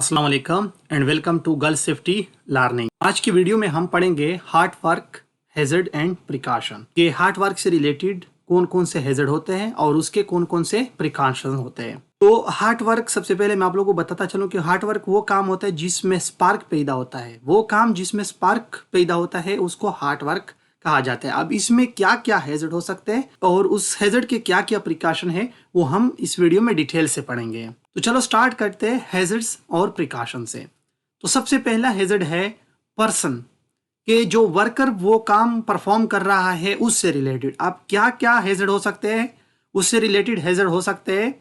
अस्सलाम वालेकुम and welcome to girl safety learning. आज की वीडियो में हम पढ़ेंगे hard work hazard and precaution. ये हार्ड वर्क से रिलेटेड कौन कौन से हैजर्ड होते हैं और उसके कौन कौन से प्रिकॉशन होते हैं। तो हार्ड वर्क, सबसे पहले मैं आप लोगों को बताता चलूं कि हार्ड वर्क वो काम होता है जिसमें स्पार्क पैदा होता है। वो काम जिसमें स्पार्क पैदा होता है उसको हार्ड वर्क कहा जाता है। अब इसमें क्या क्या हैजर्ड हो सकते हैं और उस हैजर्ड के क्या क्या प्रिकॉशन है वो हम इस वीडियो में डिटेल से पढ़ेंगे। तो चलो स्टार्ट करते हैं हैजर्ड्स और प्रिकॉशन से। तो सबसे पहला हैजर्ड है पर्सन के जो वर्कर वो काम परफॉर्म कर रहा है उससे रिलेटेड। अब क्या क्या हैजर्ड हो सकते हैं, उससे रिलेटेड हैजर्ड हो सकते हैं।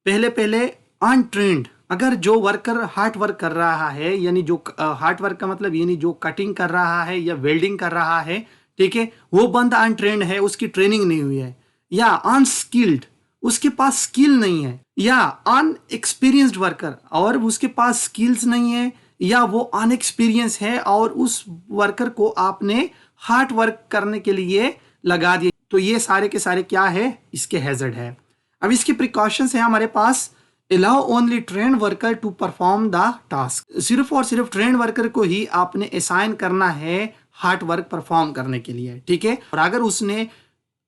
पहले अनट्रेंड, अगर जो वर्कर हार्ड वर्क कर रहा है, यानी जो हार्ड वर्क का मतलब यानी जो कटिंग कर रहा है या वेल्डिंग कर रहा है, ठीक है, वो बंदा अनट्रेंड है, उसकी ट्रेनिंग नहीं हुई है, या अनस्किल्ड, उसके पास स्किल नहीं है, या अनएक्सपीरियंस्ड वर्कर और उसके पास स्किल्स नहीं है, या वो अनएक्सपीरियंस है और उस वर्कर को आपने हार्ड वर्क करने के लिए लगा दिया। तो ये सारे के सारे क्या है, इसके हैजर्ड है। अब इसके प्रिकॉशंस है हमारे पास। Allow only train worker to perform the task. सिर्फ और सिर्फ ट्रेन वर्कर को ही आपने असाइन करना है हार्ड वर्क परफॉर्म करने के लिए, ठीक है। और अगर उसने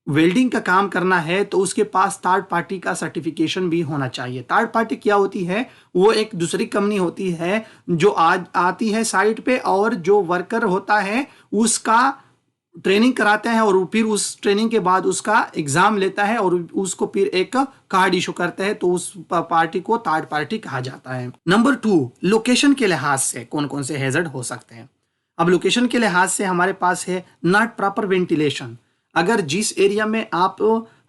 वेल्डिंग का काम करना है तो उसके पास थर्ड पार्टी का सर्टिफिकेशन भी होना चाहिए। थर्ड पार्टी क्या होती है, वो एक दूसरी कंपनी होती है जो आज आती है साइट पे और जो वर्कर होता है उसका ट्रेनिंग कराते हैं और फिर उस ट्रेनिंग के बाद उसका एग्जाम लेता है और उसको फिर एक कार्ड इशू करता है, तो उस पार्टी को थर्ड पार्टी कहा जाता है। नंबर 2, लोकेशन के लिहाज से कौन कौन से हैजर्ड हो सकते हैं। अब लोकेशन के लिहाज से हमारे पास है नॉट प्रॉपर वेंटिलेशन। अगर जिस एरिया में आप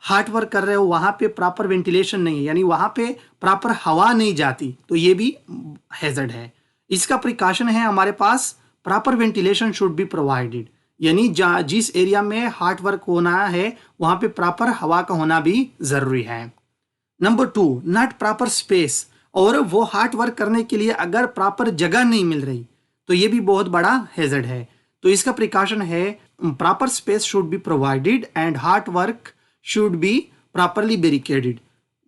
हार्ड वर्क कर रहे हो वहां पे प्रॉपर वेंटिलेशन नहीं है, यानी वहां पे प्रॉपर हवा नहीं जाती, तो ये भी हैजर्ड है। इसका प्रिकॉशन है हमारे पास proper ventilation should be provided, यानी जिस एरिया में हार्ड वर्क होना है वहां पे प्रॉपर हवा का होना भी जरूरी है। नंबर 2, नॉट प्रॉपर स्पेस, और वो हार्ड वर्क करने के लिए अगर प्रॉपर जगह नहीं मिल रही तो ये भी बहुत बड़ा हैजर्ड है। तो इसका प्रिकॉशन है proper space should be provided and hard work should be properly barricaded.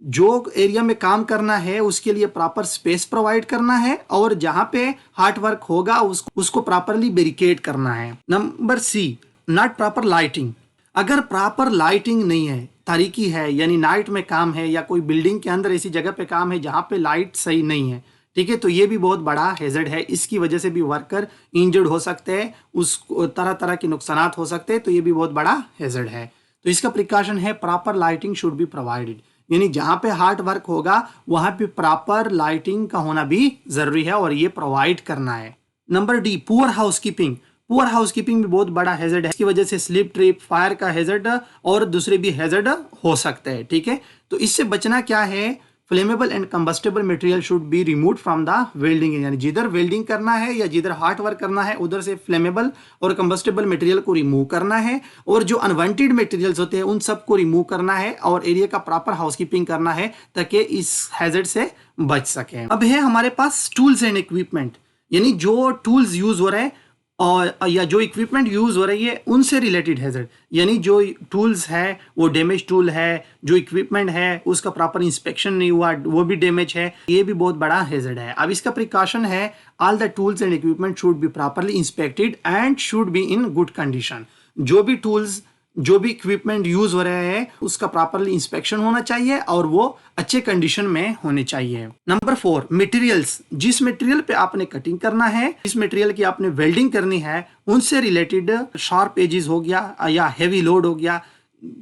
जो एरिया में काम करना है उसके लिए प्रॉपर स्पेस प्रोवाइड करना है और जहां पे हार्ड वर्क होगा उसको प्रॉपरली बैरिकेड करना है। Number C, not proper lighting. अगर प्रॉपर लाइटिंग नहीं है, तारीकी है, यानी नाइट में काम है या कोई बिल्डिंग के अंदर ऐसी जगह पे काम है जहां पे लाइट सही नहीं है, ठीक है, तो ये भी बहुत बड़ा हैजर्ड है। इसकी वजह से भी वर्कर इंजर्ड हो सकते हैं, उसको तरह तरह के नुकसान हो सकते हैं, तो ये भी बहुत बड़ा हैजर्ड है। तो इसका प्रिकॉशन है proper lighting should be provided, यानी जहां पे हार्ड वर्क होगा वहां पे प्रॉपर लाइटिंग का होना भी जरूरी है और ये प्रोवाइड करना है। Number D, poor housekeeping. Poor housekeeping भी बहुत बड़ा हैजर्ड है। इसकी वजह से स्लिप ट्रिप, फायर का हैजर्ड और दूसरे भी हैजर्ड हो सकते हैं, ठीक है। तो इससे बचना क्या है, flammable and combustible material should be removed from the welding, यानी जिधर वेल्डिंग करना है या जिधर हार्ड वर्क करना है उधर से फ्लेमेबल और कंबस्टेबल मटेरियल को रिमूव करना है और जो अनवांटेड मटेरियल्स होते हैं उन सबको रिमूव करना है और एरिया का प्रॉपर हाउसकीपिंग करना है ताकि इस हैजर्ड से बच सके। अब है हमारे पास टूल्स एंड इक्विपमेंट, यानी जो टूल्स यूज हो रहे हैं और या जो इक्विपमेंट यूज हो रही है उनसे रिलेटेड हैजर्ड, यानी जो टूल्स है वो डैमेज टूल है, जो इक्विपमेंट है उसका प्रॉपर इंस्पेक्शन नहीं हुआ वो भी डैमेज है, ये भी बहुत बड़ा हैजर्ड है। अब इसका प्रिकॉशन है all the tools and equipment should be properly inspected and should be in good condition. जो भी टूल्स, जो भी इक्विपमेंट यूज हो रहे हैं उसका प्रॉपरली इंस्पेक्शन होना चाहिए और वो अच्छे कंडीशन में होने चाहिए। Number 4, materials. जिस मटेरियल पे आपने कटिंग करना है, जिस मटेरियल की आपने वेल्डिंग करनी है, उनसे रिलेटेड शार्प एजेस हो गया या हैवी लोड हो गया।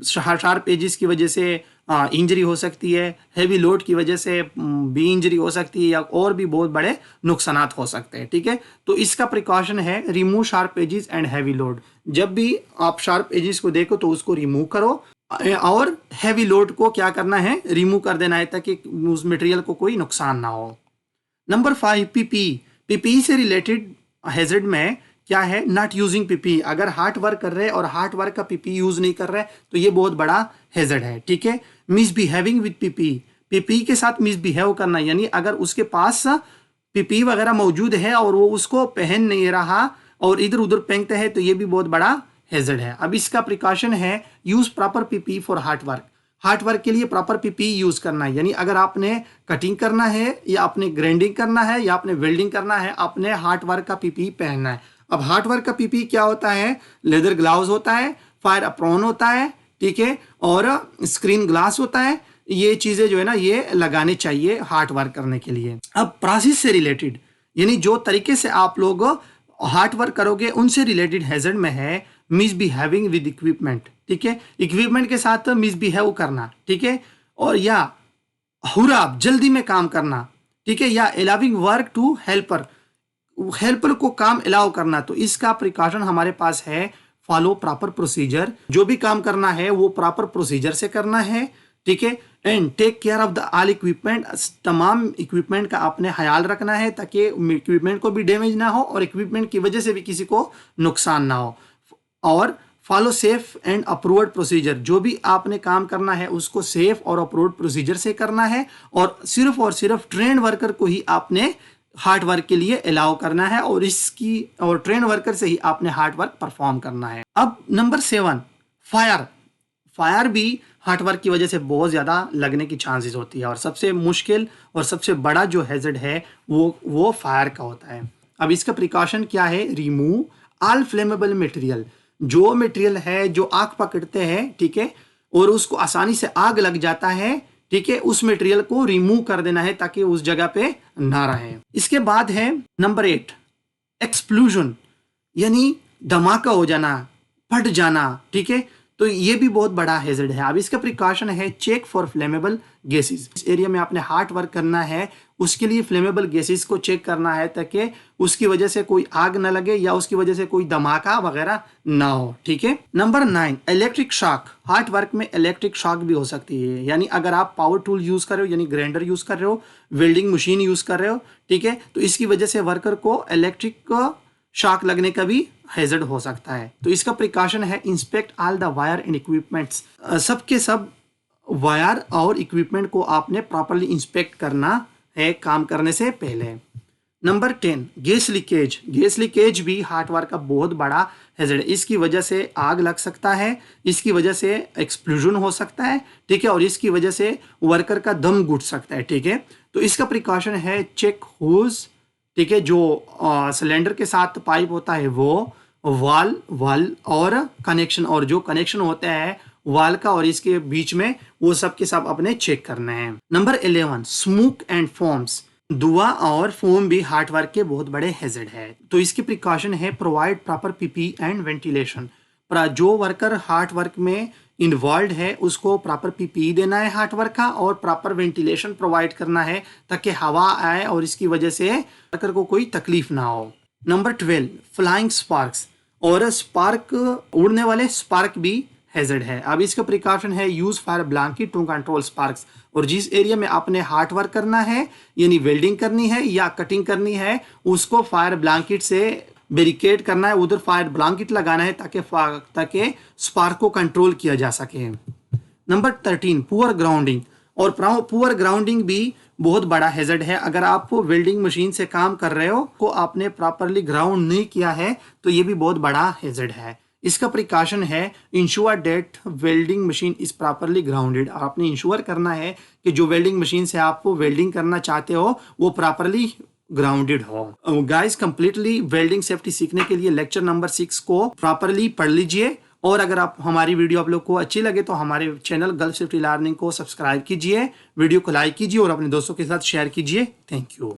शार्प एजेस की वजह से इंजरी हो सकती है, हैवी लोड की वजह से भी इंजरी हो सकती है या और भी बहुत बड़े नुकसान हो सकते हैं, ठीक है। तो इसका प्रिकॉशन है remove sharp edges and heavy load. जब भी आप शार्प एजेस को देखो तो उसको रिमूव करो और हैवी लोड को क्या करना है, रिमूव कर देना है ताकि उस मटेरियल को कोई नुकसान ना हो। नंबर 5, पीपीई से रिलेटेड हैजर्ड में क्या है, नॉट यूजिंग पीपी। अगर हार्ड वर्क कर रहे हैं और हार्ड वर्क का पीपी यूज नहीं कर रहे तो ये बहुत बड़ा हैजर्ड है, ठीक है। मिसबिहेविंग विद पीपी के साथ मिसबिहेव करना, यानी अगर उसके पास पीपी वगैरह मौजूद है और वो उसको पहन नहीं रहा और इधर उधर पहनते हैं तो ये भी बहुत बड़ा हैजर्ड है। अब इसका प्रिकॉशन है use proper PP for hard work. Hard work के लिए प्रॉपर पीपी यूज करना है। यानी अगर आपने कटिंग करना है या आपने ग्राइंडिंग करना है या आपने वेल्डिंग करना है, आपने हार्ड वर्क का पीपी पहनना है। अब हार्ड वर्क का पीपी क्या होता है? लेदर ग्लव्स होता है, फायर अप्रॉन होता है, ठीक है, और स्क्रीन ग्लास होता है। ये चीजें जो है ना ये लगाने चाहिए हार्ड वर्क करने के लिए। अब प्रोसेस से रिलेटेड यानी जो तरीके से आप लोग हार्ड वर्क करोगे उनसे रिलेटेड हैजर्ड में है मिसबिहेविंग विद इक्विपमेंट, ठीक है, इक्विपमेंट के साथ मिसबिहेव करना, ठीक है, और या हुराब जल्दी में काम करना, ठीक है, या अलाउइंग वर्क टू हेल्पर को काम अलाउ करना। तो इसका प्रिकॉशन हमारे पास है, फॉलो प्रॉपर प्रोसीजर, जो भी काम करना है वो प्रॉपर प्रोसीजर से करना है, ठीक है, and take care of the all equipment, तमाम इक्विपमेंट का आपने ख्याल रखना है ताकि इक्विपमेंट को भी डैमेज ना हो और इक्विपमेंट की वजह से भी किसी को नुकसान ना हो। और follow safe and approved procedure, जो भी आपने काम करना है उसको सेफ और अप्रूव्ड प्रोसीजर से करना है और सिर्फ ट्रेंड वर्कर को ही आपने हार्ड वर्क के लिए अलाउ करना है और ट्रेंड वर्कर से ही आपने हार्ड वर्क परफॉर्म करना है। अब नंबर 7, फायर भी हार्ड वर्क की वजह से बहुत ज़्यादा लगने की चांसेस होती है और सबसे मुश्किल और सबसे बड़ा जो हैजर्ड है वो फायर का होता है। अब इसका प्रिकॉशन क्या है? रिमूव ऑल फ्लेमेबल मटेरियल, जो मटेरियल है जो आग पकड़ते हैं, ठीक है, और उसको आसानी से आग लग जाता है, ठीक है, उस मटेरियल को रिमूव कर देना है ताकि उस जगह पे ना रहे। इसके बाद है नंबर 8, एक्सप्लोजन, यानी धमाका हो जाना, फट जाना, ठीक है, तो ये भी बहुत बड़ा हैजर्ड है। अब इसका प्रिकॉशन है, चेक फॉर फ्लेमेबल गैसेस, इस एरिया में आपने हार्ड वर्क करना है उसके लिए फ्लेमेबल गैसेस को चेक करना है ताकि उसकी वजह से कोई आग ना लगे या उसकी वजह से कोई धमाका वगैरह ना हो, ठीक है। Number 9, electric shock, hard work में इलेक्ट्रिक शॉक भी हो सकती है, यानी अगर आप पावर टूल यूज कर रहे हो यानी ग्राइंडर यूज कर रहे हो, वेल्डिंग मशीन यूज कर रहे हो, ठीक है, तो इसकी वजह से वर्कर को इलेक्ट्रिक शॉक लगने का भी हैजर्ड हो सकता है। तो इसका प्रिकॉशन है, inspect all the wire and equipments, सबके सब वायर और इक्विपमेंट को आपने प्रॉपर्ली इंस्पेक्ट करना है काम करने से पहले। नंबर 10, गैस लीकेज भी हार्ड वर्क का बहुत बड़ा हैजर्ड है। इसकी वजह से आग लग सकता है, इसकी वजह से एक्सप्लोजन हो सकता है, ठीक है, और इसकी वजह से वर्कर का दम घुट सकता है, ठीक है। तो इसका प्रिकॉशन है, चेक होज, ठीक है, जो सिलेंडर के साथ पाइप होता है वो वाल और कनेक्शन, और जो कनेक्शन होता है वाल का और इसके बीच में, वो सब के सब अपने चेक करने हैं। नंबर 11, स्मोक एंड फोम्स, धुआं और फोम भी हार्ड वर्क के बहुत बड़े हैजर्ड है। तो इसकी प्रिकॉशन है, provide proper PP and ventilation, जो वर्कर हार्ड वर्क में इन्वॉल्व है उसको प्रॉपर पीपी देना है हार्ड वर्क का और प्रॉपर वेंटिलेशन प्रोवाइड करना है ताकि हवा आए और इसकी वजह से वर्कर को कोई तकलीफ ना हो। नंबर 12, फ्लाइंग स्पार्क्स, और स्पार्क उड़ने वाले स्पार्क भी हैजर्ड है। अब इसका प्रिकॉशन है, use fire blanket to control sparks, और जिस एरिया में आपने हार्ड वर्क करना है यानी वेल्डिंग करनी है या कटिंग करनी है उसको फायर ब्लैंकेट से बैरिकेड करना है, उधर फायर ब्लैंकेट लगाना है ताकि स्पार्क को कंट्रोल किया जा सके। नंबर 13, पुअर ग्राउंडिंग, और पुअर ग्राउंडिंग भी बहुत बड़ा हैजर्ड है। अगर आप वेल्डिंग मशीन से काम कर रहे हो को आपने प्रॉपरली ग्राउंड नहीं किया है तो ये भी बहुत बड़ा हैजर्ड है। इसका प्रिकॉशन है, ensure date welding machine is properly grounded, आपने इंश्योर करना है कि जो वेल्डिंग मशीन से आप वेल्डिंग करना चाहते हो वो प्रॉपरली ग्राउंडेड हो। गाइस, कंप्लीटली वेल्डिंग सेफ्टी सीखने के लिए लेक्चर नंबर 6 को प्रॉपरली पढ़ लीजिए, और अगर आप हमारी वीडियो आप लोग को अच्छी लगे तो हमारे चैनल गल्फ सेफ्टी लर्निंग को सब्सक्राइब कीजिए, वीडियो को लाइक कीजिए और अपने दोस्तों के साथ शेयर कीजिए। Thank you.